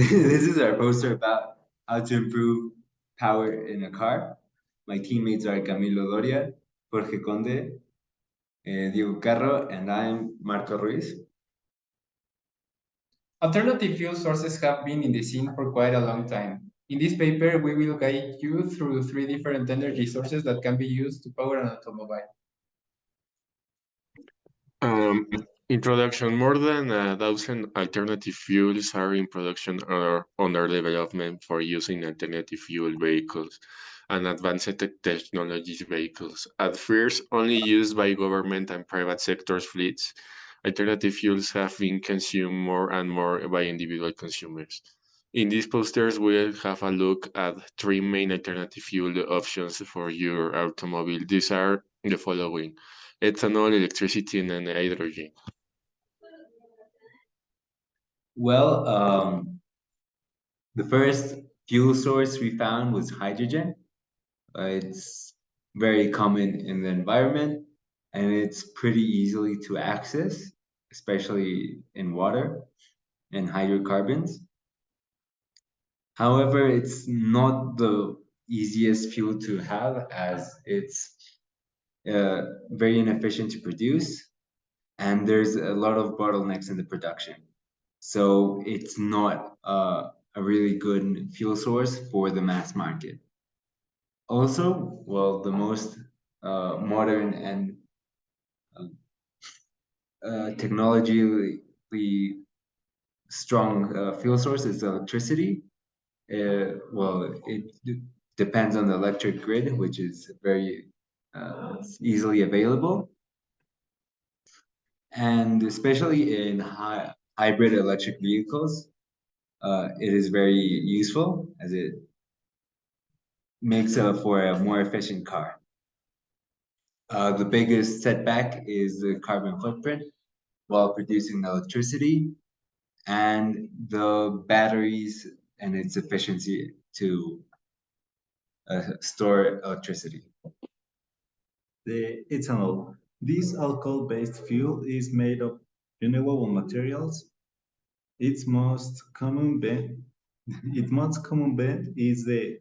This is our poster about how to improve power in a car. My teammates are Camilo, Doria, Jorge, Conde, Diego Carro, and I'm Marco Ruiz. Alternative fuel sources have been in the scene for quite a long time. In this paper, we will guide you through 3 different energy sources that can be used to power an automobile. Introduction. More than 1,000 alternative fuels are in production or under development for use in alternative fuel vehicles and advanced technologies vehicles. At first, only used by government and private sectors fleets, alternative fuels have been consumed more and more by individual consumers. In these posters, we'll have a look at 3 main alternative fuel options for your automobile. These are the following: ethanol, electricity, and hydrogen. Well, the first fuel source we found was hydrogen. It's very common in the environment and it's pretty easily to access, especially in water and hydrocarbons. However, it's not the easiest fuel to have as it's very inefficient to produce and there's a lot of bottlenecks in the production. So it's not a really good fuel source for the mass market. Also, well, the most modern and technologically strong fuel source is electricity. Well, it depends on the electric grid, which is very easily available. And especially in hybrid electric vehicles, it is very useful as it makes for a more efficient car. The biggest setback is the carbon footprint while producing electricity and the batteries and its efficiency to store electricity. The ethanol. This alcohol-based fuel is made of renewable materials. Its most common blend is the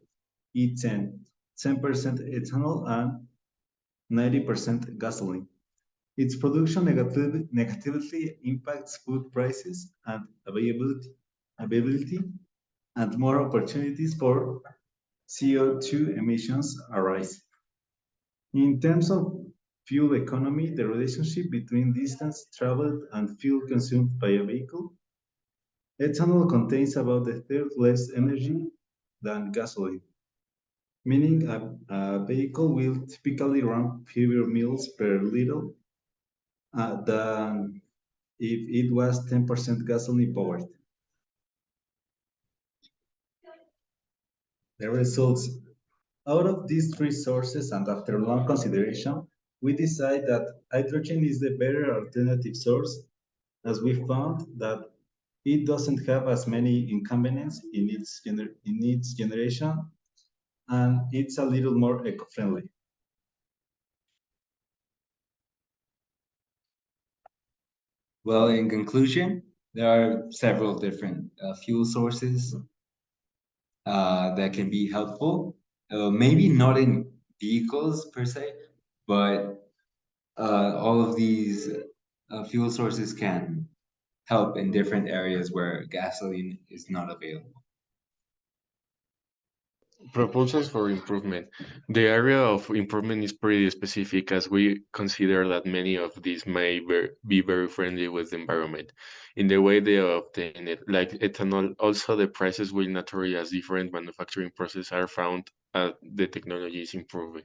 E10, 10% ethanol and 90% gasoline. Its production negatively impacts food prices and availability, and more opportunities for CO2 emissions arise. In terms of fuel economy, the relationship between distance traveled and fuel consumed by a vehicle, ethanol contains about a third less energy than gasoline, meaning a vehicle will typically run fewer miles per liter than if it was 10% gasoline powered. The results. Out of these 3 sources and after long consideration, we decide that hydrogen is the better alternative source as we found that it doesn't have as many inconveniences in its generation and it's a little more eco-friendly. Well, in conclusion, there are several different fuel sources that can be helpful. Maybe not in vehicles per se, but all of these fuel sources can help in different areas where gasoline is not available. Proposals for improvement. The area of improvement is pretty specific as we consider that many of these may be very friendly with the environment in the way they obtain it. Like ethanol, also the prices will naturally as different manufacturing processes are found as the technology is improving.